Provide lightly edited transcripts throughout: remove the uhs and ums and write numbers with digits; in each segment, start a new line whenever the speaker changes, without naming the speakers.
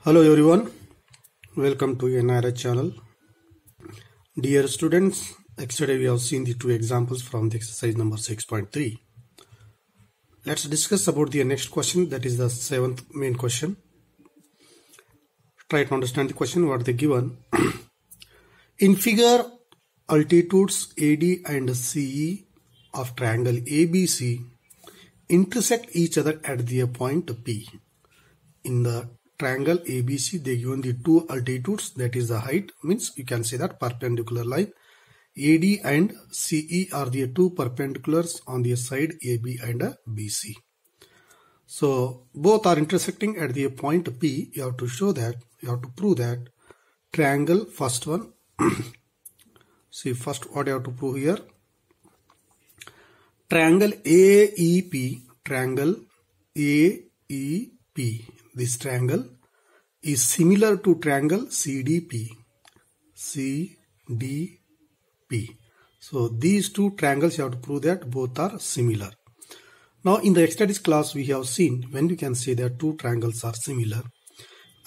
Hello everyone, welcome to NRH channel. Dear students, yesterday we have seen the two examples from the exercise number 6.3. Let's discuss about the next question, that is the seventh main question. Try to understand the question, what they given. In figure, altitudes AD and CE of triangle ABC intersect each other at the point P. In the triangle ABC, they given the two altitudes, that is the height, means you can say that perpendicular line. AD and CE are the two perpendiculars on the side AB and BC. So both are intersecting at the point P. You have to show that, you have to prove that triangle, first one. See, first what you have to prove here. Triangle AEP, this triangle is similar to triangle CDP. So these two triangles, you have to prove that both are similar. Now in the statistics class we have seen, when you can say that two triangles are similar,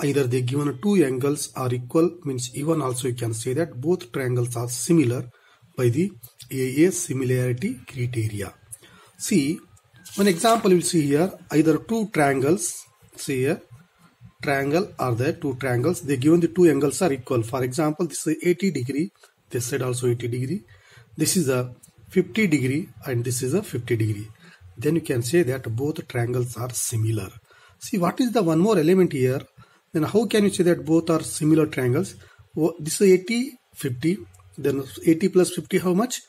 either they given two angles are equal, means even also you can say that both triangles are similar by the AA similarity criteria. See, one example you will see here, either two triangles, see here, triangle are there, two triangles, they given the two angles are equal. For example, this is 80 degree, this side also 80 degree, this is a 50 degree and this is a 50 degree. Then you can say that both triangles are similar. See, what is the one more element here? Then how can you say that both are similar triangles? This is 80, 50, then 80 plus 50 how much?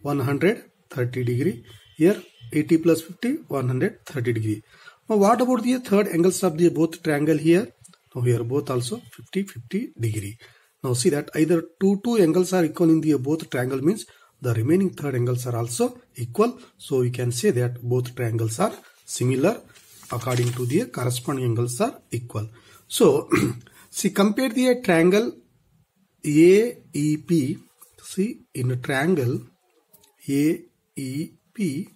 130 degree. Here 80 plus 50, 130 degree. Now what about the third angles of the both triangle here? Now here both also 50 degree. Now see that either two angles are equal in the both triangle, means the remaining third angles are also equal. So we can say that both triangles are similar according to the corresponding angles are equal. So see, compare the triangle AEP. See, in a triangle AEP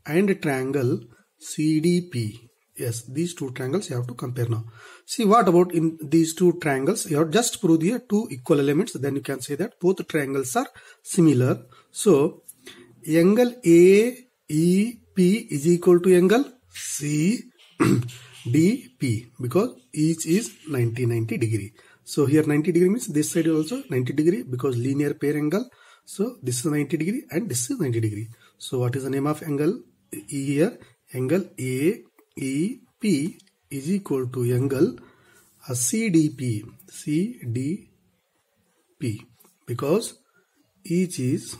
and triangle CDP. Yes, these two triangles you have to compare now. See, what about in these two triangles? You have just prove the two equal elements. Then you can say that both triangles are similar. So, angle AEP is equal to angle CDP because each is 90 degree. So, here 90 degree means this side is also 90 degree because linear pair angle. So, this is 90 degree and this is 90 degree. So, what is the name of angle here? Angle AEP is equal to angle CDP because each is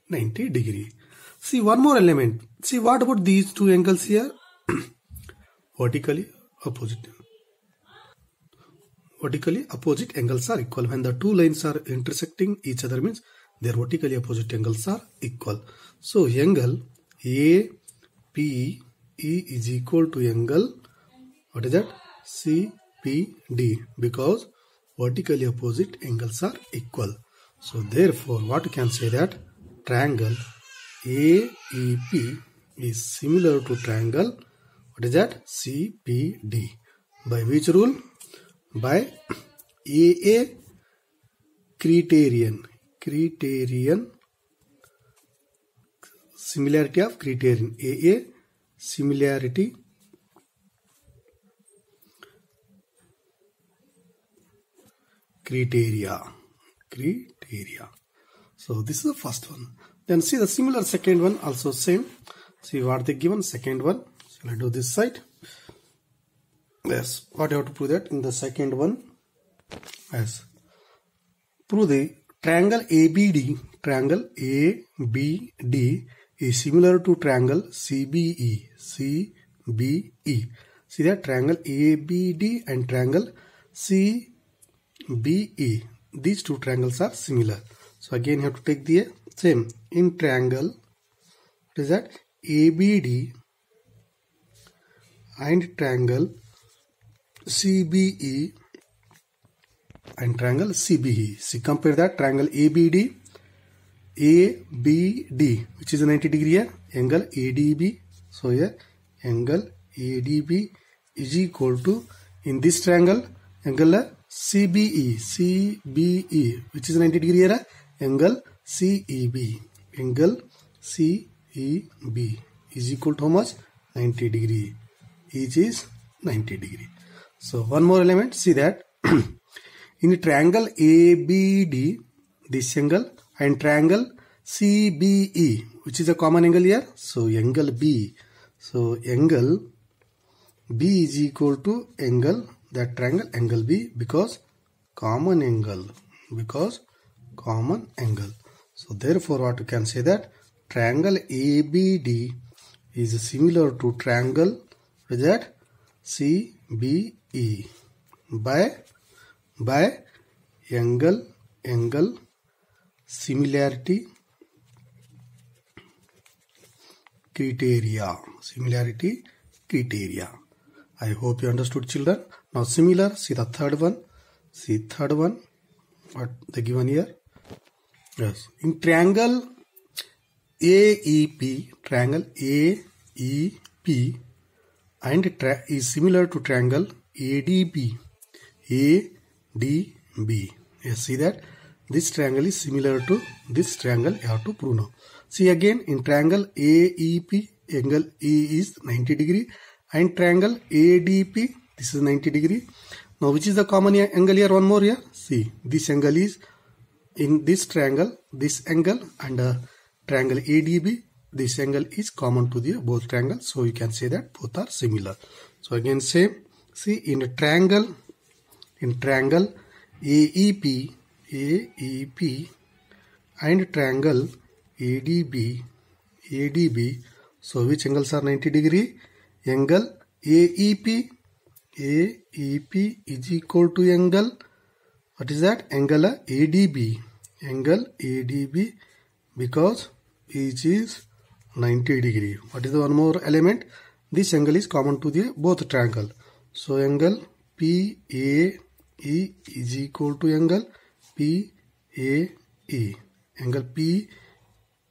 90 degree. See, one more element. See, what about these two angles here? Vertically opposite angles are equal. When the two lines are intersecting each other, means their vertically opposite angles are equal. So angle APE is equal to angle, what is that? CPD, because vertically opposite angles are equal. So therefore what you can say that triangle AEP is similar to triangle, what is that? CPD. By which rule? By AA criterion, similarity of criterion, AA similarity criteria. So this is the first one. Then see the similar second one also same. See what they given second one. So let's do this side. Yes, what you have to prove that in the second one? Yes, prove the triangle ABD is similar to triangle CBE. See that triangle ABD and triangle CBE, these two triangles are similar. So again you have to take the same in triangle, what is that? ABD and triangle CBE and triangle CBE. See, compare that triangle ABD, which is a 90 degree here, angle ADB. So here angle ADB is equal to In this triangle, angle CBE, which is 90 degree here, angle CEB, angle CEB is equal to how much? 90 degree. Each is 90 degree. So one more element, see that in the triangle ABD, this angle, and triangle CBE, which is a common angle here, so angle B. So angle B is equal to angle, that triangle, angle B, because common angle, So therefore what you can say that triangle ABD is similar to triangle with that CBE by angle similarity criteria. I hope you understood, children. Now similar, see the third one. What they given here? Yes. In triangle AEP, and is similar to triangle ADB. Yes, see that this triangle is similar to this triangle. You have to prove now. See again, in triangle AEP, angle E is 90 degree, and triangle ADP, this is 90 degree. Now which is the common angle here? One more here. See, this angle is in this triangle, this angle, and triangle ADB, this angle is common to the both triangles. So you can say that both are similar. So again same. See, in a triangle AEP and triangle ADB. So which angles are 90 degree? Angle AEP is equal to angle, what is that? Angle ADB, because each is 90 degree. What is the one more element? This angle is common to the both triangle. So angle PAE is equal to angle PAE. Angle PAE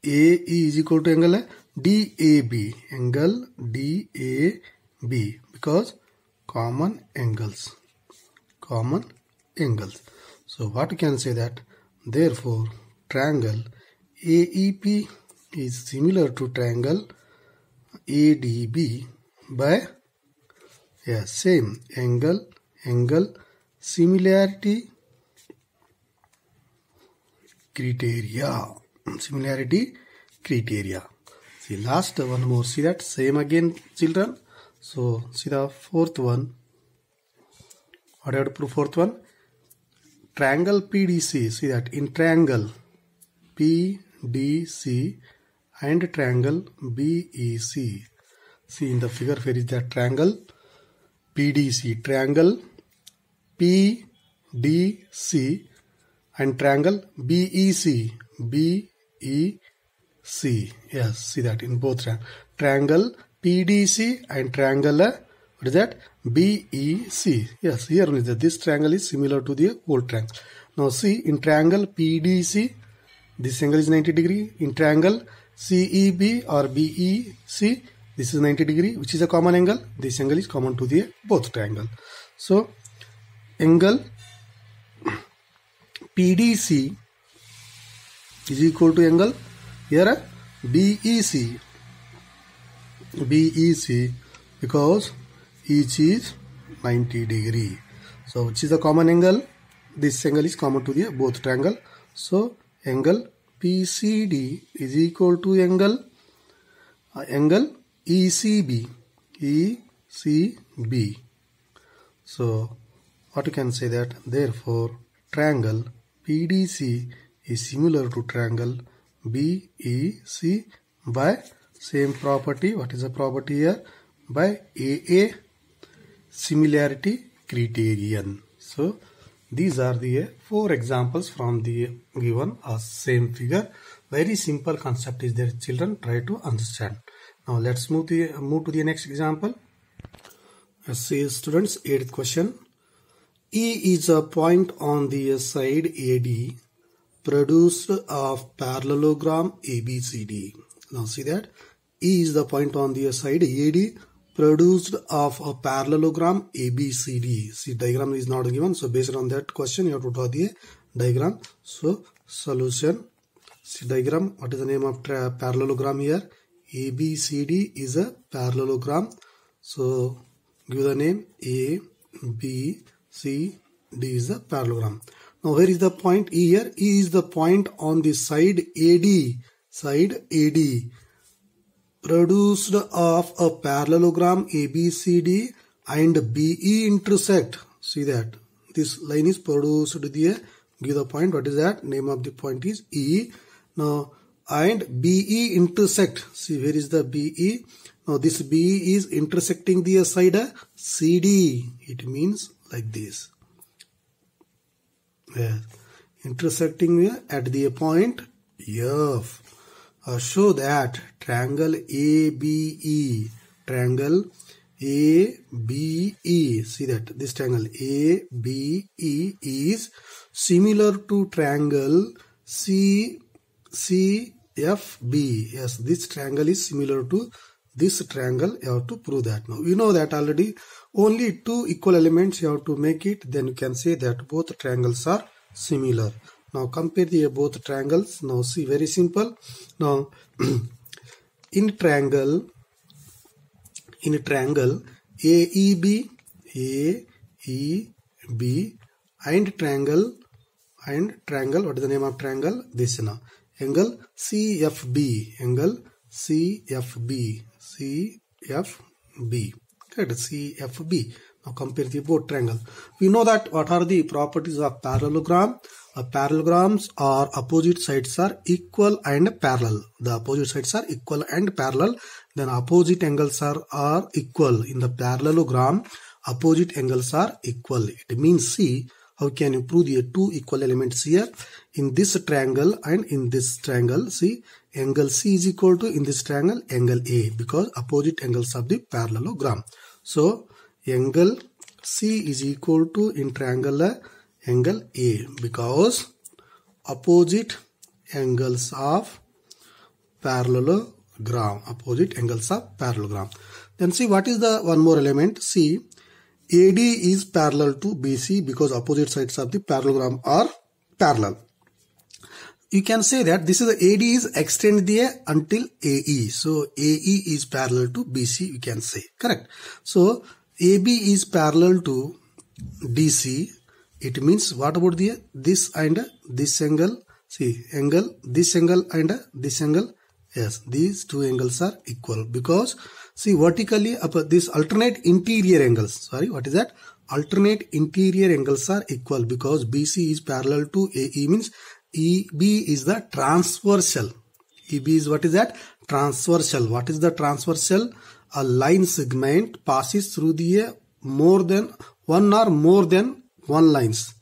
is equal to angle DAB. Angle DAB, because common angles. So what you can say that therefore triangle AEP is similar to triangle ADB by same angle similarity criteria. See last one more, see that same again, children. So see the fourth one. What do you have to prove? Fourth one, triangle PDC. See that in triangle PDC and triangle BEC. See in the figure, where is that triangle PDC? Triangle PDC and triangle BEC. Yes, see that in both triangle PDC and triangle what is that? BEC. Yes, here only this triangle is similar to the whole triangle. Now see in triangle PDC, this angle is 90 degree. In triangle CEB or BEC, this is 90 degree, which is a common angle. This angle is common to the both triangle. So angle PDC is equal to angle here BEC, because each is 90 degree. So which is the common angle? This angle is common to the both triangle. So angle PCD is equal to angle ECB. So what you can say that therefore triangle PDC is similar to triangle BEC by same property. What is the property here? By AA similarity criterion. So these are the 4 examples from the given same figure. Very simple concept is there, children. Try to understand. Now let's move to the next example. Let's see, students, 8th question. E is a point on the side AD produced of parallelogram ABCD. Now see that E is the point on the side AD produced of a parallelogram ABCD. See, diagram is not given, so based on that question you have to draw the diagram. So solution. See diagram. What is the name of parallelogram here? ABCD is a parallelogram. So give the name A, B, C, D is the parallelogram. Now where is the point E here? E is the point on the side AD. Side AD. Produced of a parallelogram ABCD and BE intersect. See that this line is produced there. Give the point. What is that? Name of the point is E. Now and BE intersect. See where is the BE? Now this BE is intersecting the side CD. It means like this. Yes. Intersecting at the point F. Show that triangle ABE. Triangle ABE. See that this triangle ABE is similar to triangle CFB. Yes, this triangle is similar to this triangle. You have to prove that. Now we know that already. Only two equal elements you have to make it. Then you can say that both triangles are similar. Now compare the both triangles. Now see, very simple. Now in triangle AEB and triangle what is the name of triangle? This now angle CFB. Correct, CFB. Now compare the both triangle. We know that what are the properties of parallelogram? Parallelograms are opposite sides are equal and parallel. The opposite sides are equal and parallel. Then opposite angles are equal. In the parallelogram, opposite angles are equal. It means, see, how can you prove the two equal elements here? In this triangle and in this triangle, see, angle C is equal to, in this triangle, angle A, because opposite angles of the parallelogram. So angle C is equal to, in triangle, angle A, because opposite angles of parallelogram. Then see, what is the one more element? See, AD is parallel to BC because opposite sides of the parallelogram are parallel. You can say that this is the AD is extend there until AE. So AE is parallel to BC, we can say. Correct. So AB is parallel to DC. It means what about the this and this angle? See, angle, this angle and this angle. Yes, these two angles are equal because see, vertically this alternate interior angles. Sorry, what is that? Alternate interior angles are equal because BC is parallel to AE, means EB is the transversal. EB is what is that? Transversal. What is the transversal? A line segment passes through the more than one or more than one lines.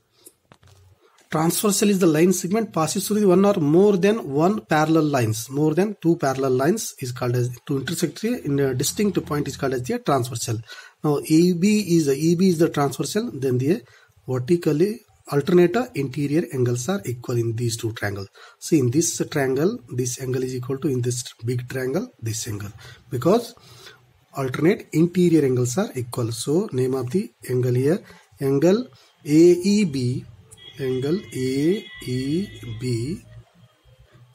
Transversal is the line segment passes through the one or more than one parallel lines. More than two parallel lines is called as, to intersect in a distinct point is called as the transversal. Now EB is the transversal, then the vertically alternate interior angles are equal in these two triangles. See, in this triangle, this angle is equal to, in this big triangle, this angle, because alternate interior angles are equal. So name of the angle here, angle AEB. Angle AEB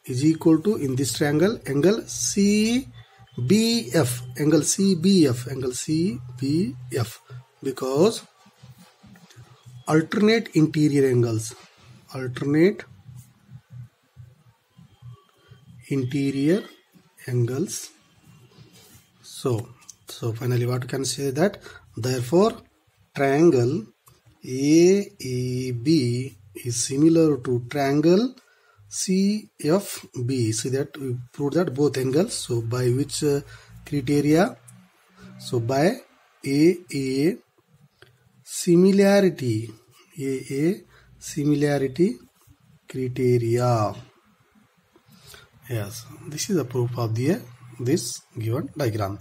is equal to, in this triangle, angle CBF, angle CBF, because alternate interior angles, So finally what you can say that, therefore triangle AEB is similar to triangle CFB. See that we proved that both angles. So by which criteria? So by AA similarity criteria. Yes, this is a proof of this given diagram.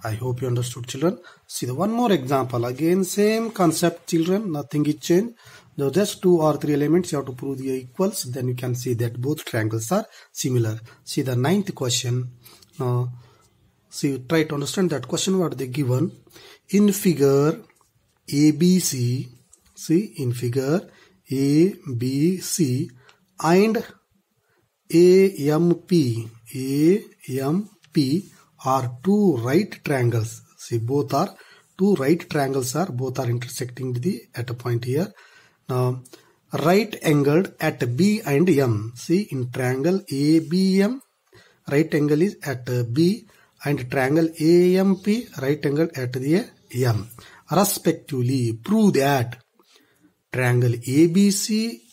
I hope you understood, children. See the one more example. Again, same concept, children. Nothing is changed. Now just 2 or 3 elements you have to prove the equals. Then you can see that both triangles are similar. See the 9th question. Now See, try to understand that question what they given in figure ABC. See, in figure ABC and AMP are two right triangles. See, both are two right triangles both are intersecting at a point here. Now, right angled at B and M. See, in triangle ABM, right angle is at B, and triangle AMP, right angle at the M. Respectively, prove that triangle ABC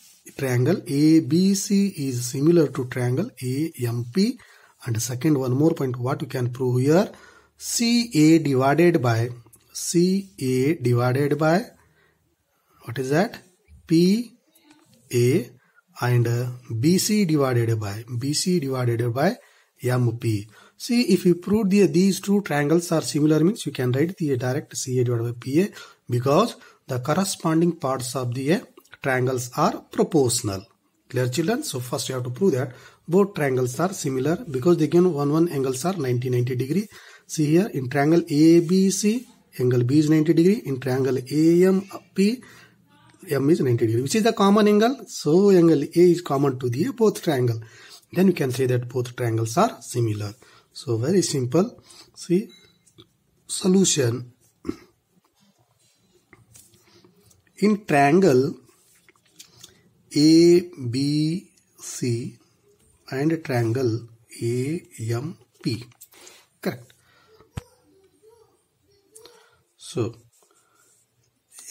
is similar to triangle AMP. And second, one more point, what you can prove here, CA divided by what is that? PA, and BC divided by MP. See, if you prove these two triangles are similar, means you can write the direct CA divided by PA, because the corresponding parts of the triangles are proportional. Clear, children? So first you have to prove that both triangles are similar, because they given one angles are 90 degree. See here, in triangle ABC, angle B is 90 degree. In triangle AMP, M is 90 degree, which is the common angle. So angle A is common to the both triangle. Then you can say that both triangles are similar. So very simple. See, solution. In triangle ABC and triangle AMP. Correct. So,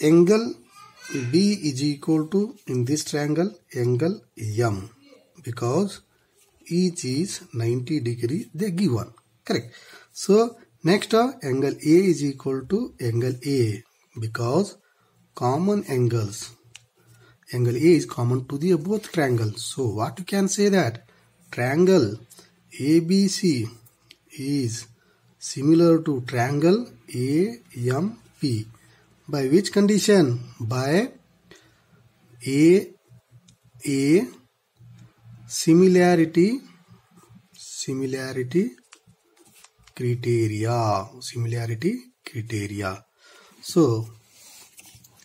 angle B is equal to, in this triangle, angle M, because each is 90 degree they given. Correct. So, next angle A is equal to angle A, because common angles. Angle A is common to the both triangles. So, what you can say that triangle ABC is similar to triangle AMP. By which condition? By A similarity criteria. So,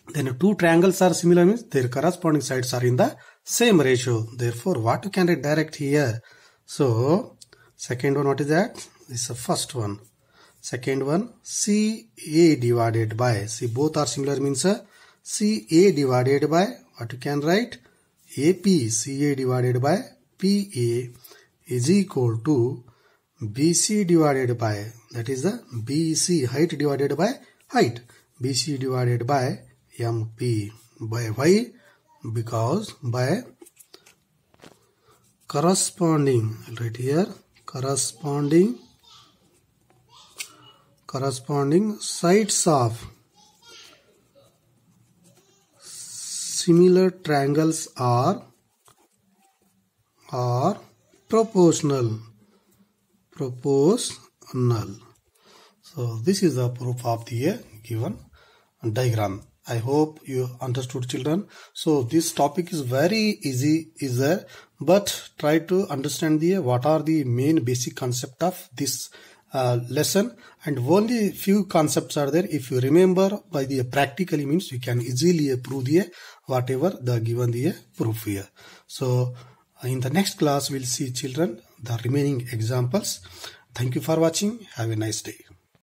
then two triangles are similar means their corresponding sides are in the same ratio. Therefore, what you can write direct here? So, second one, what is that? This is the first one. Second one, CA divided by, see both are similar means CA divided by, what you can write? AP, CA divided by PA is equal to BC divided by, that is the BC, height divided by height, BC divided by MP. By why? Because by corresponding, right here, corresponding sides of similar triangles are proportional. So this is the proof of the given diagram. I hope you understood, children. So this topic is very easy, but try to understand what are the main basic concept of this lesson, and only few concepts are there. If you remember by the practically means you can easily prove whatever the given proof here. So in the next class we'll see, children, the remaining examples. Thank you for watching. Have a nice day.